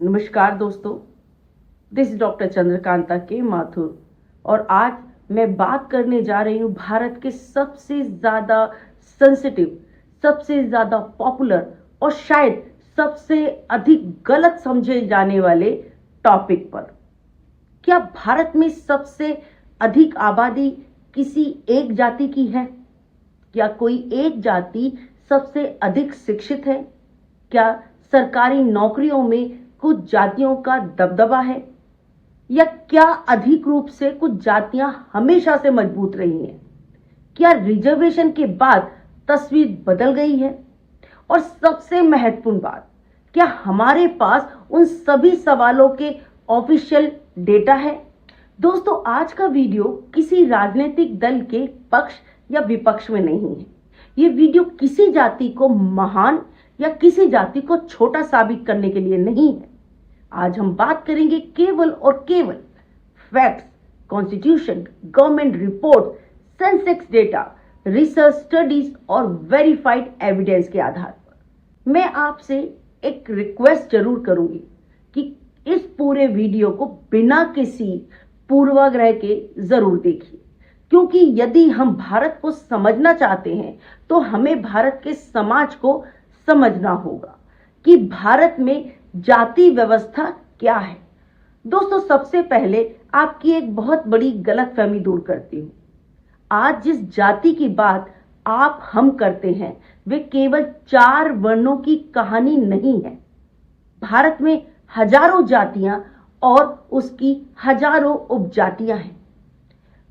नमस्कार दोस्तों, this doctor Chandrakanta के माथुर और आज मैं बात करने जा रही हूँ भारत के सबसे ज़्यादा सेंसिटिव, सबसे ज़्यादा पॉपुलर और शायद सबसे अधिक गलत समझे जाने वाले टॉपिक पर। क्या भारत में सबसे अधिक आबादी किसी एक जाति की है? क्या कोई एक जाति सबसे अधिक शिक्षित है? क्या सरकारी नौकरियों में कुछ जातियों का दबदबा है? या क्या अधिक रूप से कुछ जातियां हमेशा से मजबूत रही हैं? क्या रिजर्वेशन के बाद तस्वीर बदल गई है? और सबसे महत्वपूर्ण बात, क्या हमारे पास उन सभी सवालों के ऑफिशियल डेटा है? दोस्तों, आज का वीडियो किसी राजनीतिक दल के पक्ष या विपक्ष में नहीं है। ये वीडियो किसी जाति को महान या किसी जाति को छोटा साबित करने के लिए नहीं है। आज हम बात करेंगे केवल और केवल facts, constitution, government report, Sensex data, research studies और वेरीफाइड एविडेंस के आधार पर। मैं आपसे एक रिक्वेस्ट जरूर करूंगी कि इस पूरे वीडियो को बिना किसी पूर्वाग्रह के जरूर देखिए, क्योंकि यदि हम भारत को समझना चाहते हैं तो हमें भारत के समाज को समझना होगा कि भारत में जाति व्यवस्था क्या है। दोस्तों, सबसे पहले आपकी एक बहुत बड़ी गलतफहमी दूर करती हूं। आज जिस जाति की बात आप हम करते हैं वे केवल 4 वर्णों की कहानी नहीं है। भारत में हजारों जातियां और उसकी हजारों उपजातियां हैं।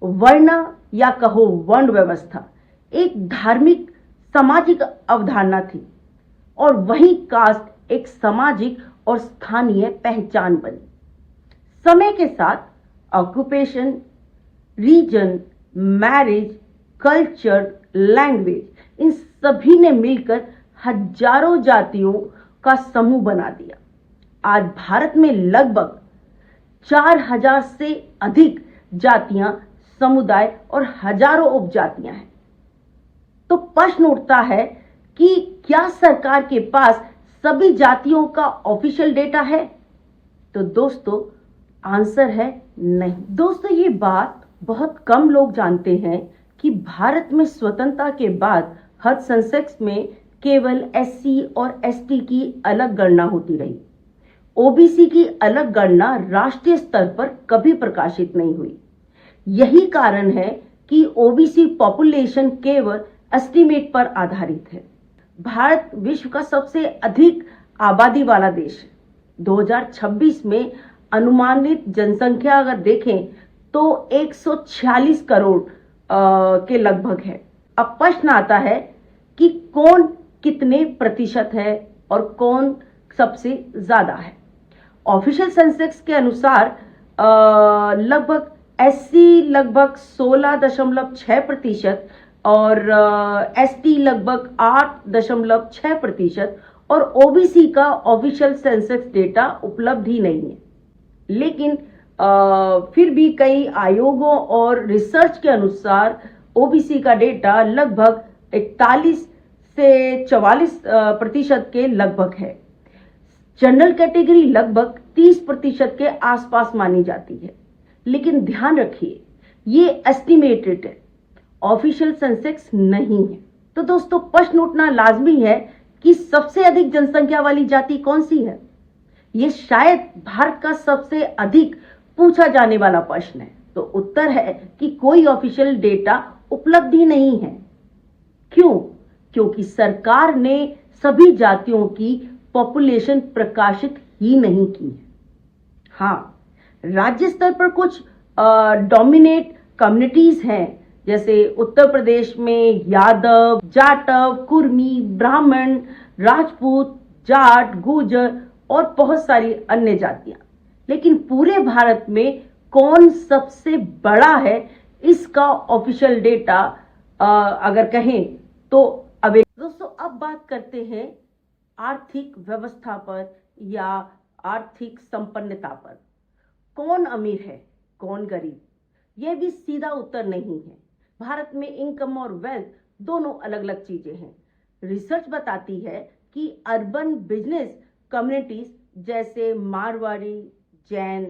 वर्ण या कहो वर्ण व्यवस्था एक धार्मिक सामाजिक अवधारणा थी और वही कास्ट एक सामाजिक और स्थानीय पहचान बनी। समय के साथ occupation, region, marriage, culture, language, इन सभी ने मिलकर हजारों जातियों का समूह बना दिया। आज भारत में लगभग 4000 से अधिक जातियां, समुदाय और हजारों उपजातियां हैं। तो प्रश्न उठता है कि क्या सरकार के पास सभी जातियों का ऑफिशियल डेटा है? तो दोस्तों, आंसर है नहीं। दोस्तों, ये बात बहुत कम लोग जानते हैं कि भारत में स्वतंत्रता के बाद हर सेंसेक्स में केवल एससी और एसटी की अलग गणना होती रही। ओबीसी की अलग गणना राष्ट्रीय स्तर पर कभी प्रकाशित नहीं हुई। यही कारण है कि ओबीसी पॉपुलेशन केवल एस्टीमेट पर आधारित है। भारत विश्व का सबसे अधिक आबादी वाला देश है। 2026 में अनुमानित जनसंख्या अगर देखें तो 146 करोड़ के लगभग है। अब प्रश्न आता है कि कौन कितने प्रतिशत है और कौन सबसे ज्यादा है। ऑफिशियल सेंसेक्स के अनुसार लगभग एससी लगभग 16.6% और एसटी लगभग 8.6% और ओबीसी का ऑफिशियल सेंसेक्स डेटा उपलब्ध ही नहीं है। लेकिन फिर भी कई आयोगों और रिसर्च के अनुसार ओबीसी का डेटा लगभग 41 से 44% के लगभग है। जनरल कैटेगरी लगभग 30% के आसपास मानी जाती है। लेकिन ध्यान रखिए, ये एस्टिमेटेड है, ऑफिशियल सेंसेक्स नहीं है। तो दोस्तों, प्रश्न उठना लाजमी है कि सबसे अधिक जनसंख्या वाली जाति कौन सी है? ये शायद भारत का सबसे अधिक पूछा जाने वाला प्रश्न है। तो उत्तर है कि कोई ऑफिशियल डेटा उपलब्ध ही नहीं है। क्यों? क्योंकि सरकार ने सभी जातियों की पॉपुलेशन प्रकाशित ही नहीं की है। हाँ, राज्य स्तर पर कुछ डोमिनेट कम्युनिटीज हैं, जैसे उत्तर प्रदेश में यादव, जाटव, कुर्मी, ब्राह्मण, राजपूत, जाट, गुर्जर और बहुत सारी अन्य जातियां। लेकिन पूरे भारत में कौन सबसे बड़ा है, इसका ऑफिशियल डेटा अगर कहें तो दोस्तों, अब बात करते हैं आर्थिक व्यवस्था पर या आर्थिक संपन्नता पर। कौन अमीर है, कौन गरीब, यह भी सीधा उत्तर नहीं है। भारत में इनकम और वेल्थ दोनों अलग अलग चीजें हैं। रिसर्च बताती है कि अर्बन बिजनेस कम्युनिटीज जैसे मारवाड़ी, जैन,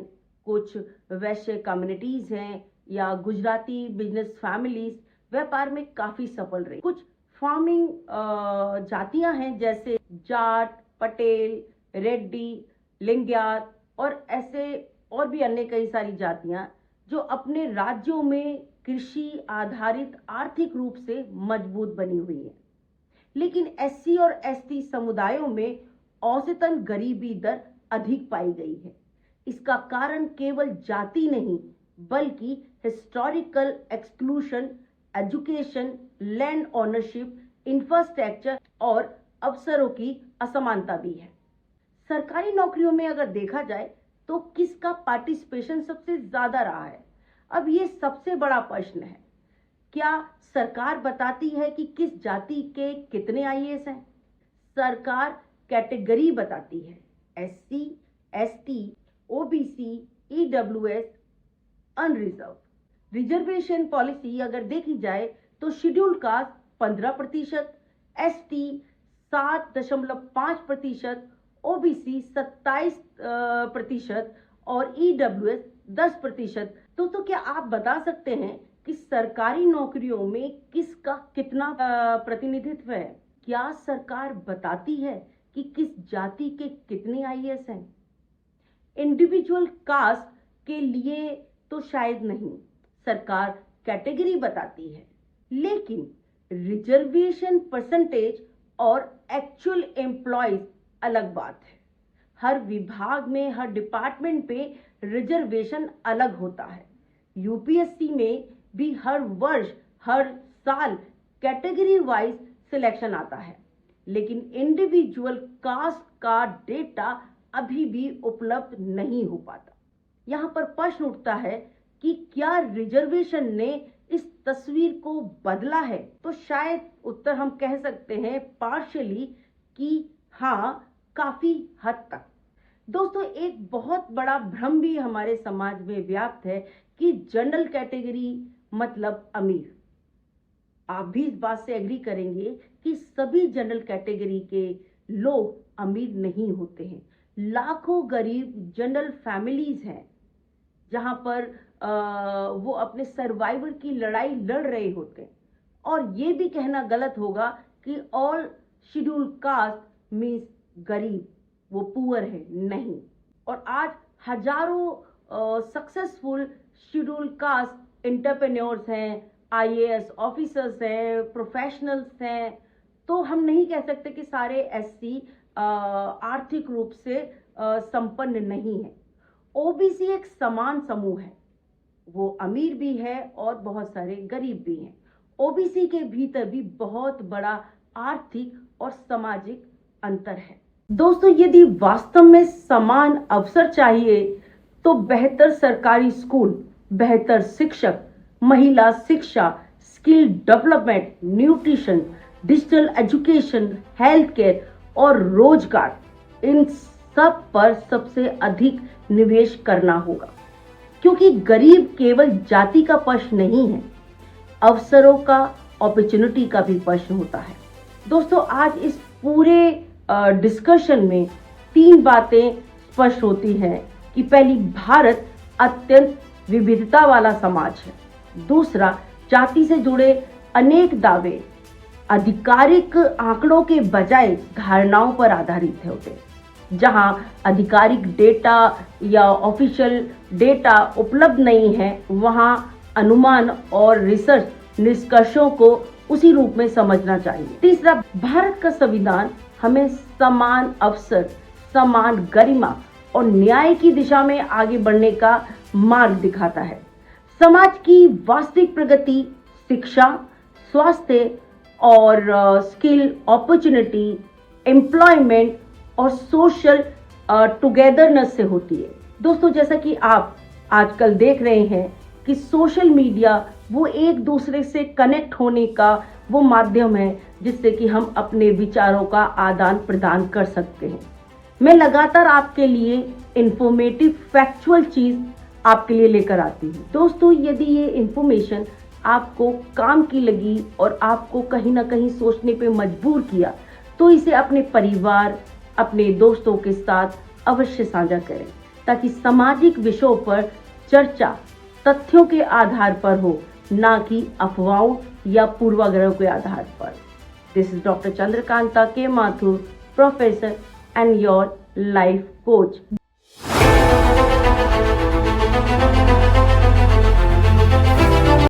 कुछ वैश्य कम्युनिटीज हैं या गुजराती बिजनेस फैमिलीज व्यापार में काफी सफल रही। कुछ फार्मिंग जातियां हैं जैसे जाट, पटेल, रेड्डी, लिंग्यात और ऐसे और भी अन्य कई सारी जातियां जो अपने राज्यों में कृषि आधारित आर्थिक रूप से मजबूत बनी हुई है। लेकिन एससी और एसटी समुदायों में औसतन गरीबी दर अधिक पाई गई है। इसका कारण केवल जाति नहीं बल्कि historical exclusion, education, land ownership, infrastructure और अवसरों की असमानता भी है। सरकारी नौकरियों में अगर देखा जाए तो किसका पार्टिसिपेशन सबसे ज्यादा रहा है? अब ये सबसे बड़ा प्रश्न है। क्या सरकार बताती है कि किस जाति के कितने आईएएस हैं? सरकार कैटेगरी बताती है, SC, ST, OBC, EWS, unreserved. Reservation policy अगर देखी जाए तो शेड्यूल कास्ट 15%, एसटी 7.5%, ओबीसी 27% और ईडब्ल्यूएस 10%। तो क्या आप बता सकते हैं कि सरकारी नौकरियों में किसका कितना प्रतिनिधित्व है? क्या सरकार बताती है कि किस जाति के कितने आईएएस हैं? इंडिविजुअल कास्ट के लिए तो शायद नहीं, सरकार कैटेगरी बताती है। लेकिन रिजर्वेशन परसेंटेज और एक्चुअल एम्प्लॉयज अलग बात है। हर विभाग में, हर डिपार्टमेंट पे रिजर्वेशन अलग होता है। यूपीएससी में भी हर वर्ष, हर साल कैटेगरी वाइज सिलेक्शन आता है, लेकिन इंडिविजुअल कास्ट का डेटा अभी भी उपलब्ध नहीं हो पाता। यहाँ पर प्रश्न उठता है कि क्या रिजर्वेशन ने इस तस्वीर को बदला है? तो शायद उत्तर हम कह सकते हैं पार्शियली कि हाँ, काफी हद तक। दोस्तों, एक बहुत बड़ा भ्रम भी हमारे समाज में व्याप्त है कि जनरल कैटेगरी मतलब अमीर। आप भी इस बात से एग्री करेंगे कि सभी जनरल कैटेगरी के लोग अमीर नहीं होते हैं। लाखों गरीब जनरल फैमिलीज हैं जहां पर वो अपने सर्वाइवल की लड़ाई लड़ रहे होते हैं। और ये भी कहना गलत होगा कि ऑल शेड्यूल कास्ट मीन्स गरीब, वो पुअर है, नहीं। और आज हजारों सक्सेसफुल शेड्यूल कास्ट एंटरप्रेन्योर्स हैं, आईएएस ऑफिसर्स हैं, प्रोफेशनल्स हैं। तो हम नहीं कह सकते कि सारे एससी आर्थिक रूप से संपन्न नहीं है। ओबीसी एक समान समूह है, वो अमीर भी है और बहुत सारे गरीब भी हैं। ओबीसी के भीतर भी बहुत बड़ा आर्थिक और सामाजिक अंतर है। दोस्तों, यदि वास्तव में समान अवसर चाहिए तो बेहतर सरकारी स्कूल, बेहतर शिक्षक, महिला शिक्षा, skill development, nutrition, digital education, health care और रोजगार, इन सब पर सबसे अधिक निवेश करना होगा। क्योंकि गरीब केवल जाति का प्रश्न नहीं है, अवसरों का, अपॉर्चुनिटी का भी प्रश्न होता है। दोस्तों, आज इस पूरे डिस्कशन में 3 बातें स्पष्ट होती हैं कि पहली, भारत अत्यंत विविधता वाला समाज है। दूसरा, जाति से जुड़े अनेक दावे आधिकारिक आंकड़ों के बजाय धारणाओं पर आधारित होते हैं। जहां आधिकारिक डेटा या ऑफिशियल डेटा उपलब्ध नहीं है, वहां अनुमान और रिसर्च निष्कर्षों को उसी रूप में समझना चाहिए। तीसरा, भारत का संविधान हमें समान अवसर, समान गरिमा और न्याय की दिशा में आगे बढ़ने का मार्ग दिखाता है। समाज की वास्तविक प्रगति शिक्षा, स्वास्थ्य और स्किल, अपॉर्चुनिटी, एम्प्लॉयमेंट और सोशल टुगेदरनेस से होती है। दोस्तों, जैसा कि आप आजकल देख रहे हैं कि सोशल मीडिया वो एक दूसरे से कनेक्ट होने का वो माध्यम है जिससे कि हम अपने विचारों का आदान प्रदान कर सकते हैं। मैं लगातार आपके लिए इंफॉर्मेटिव, फैक्चुअल चीज आपके लिए लेकर आती हूँ। दोस्तों, यदि ये इंफॉर्मेशन आपको काम की लगी और आपको कहीं ना कहीं सोचने पे मजबूर किया, तो इसे अपने परिवार, अपने दोस्तों के साथ अवश्य साझा करें ताकि सामाजिक विषयों पर चर्चा तथ्यों के आधार पर हो, ना कि अफवाहों या पूर्वाग्रहों के आधार पर। दिस इज डॉक्टर चंद्रकांता के Mathur, professor and your life coach.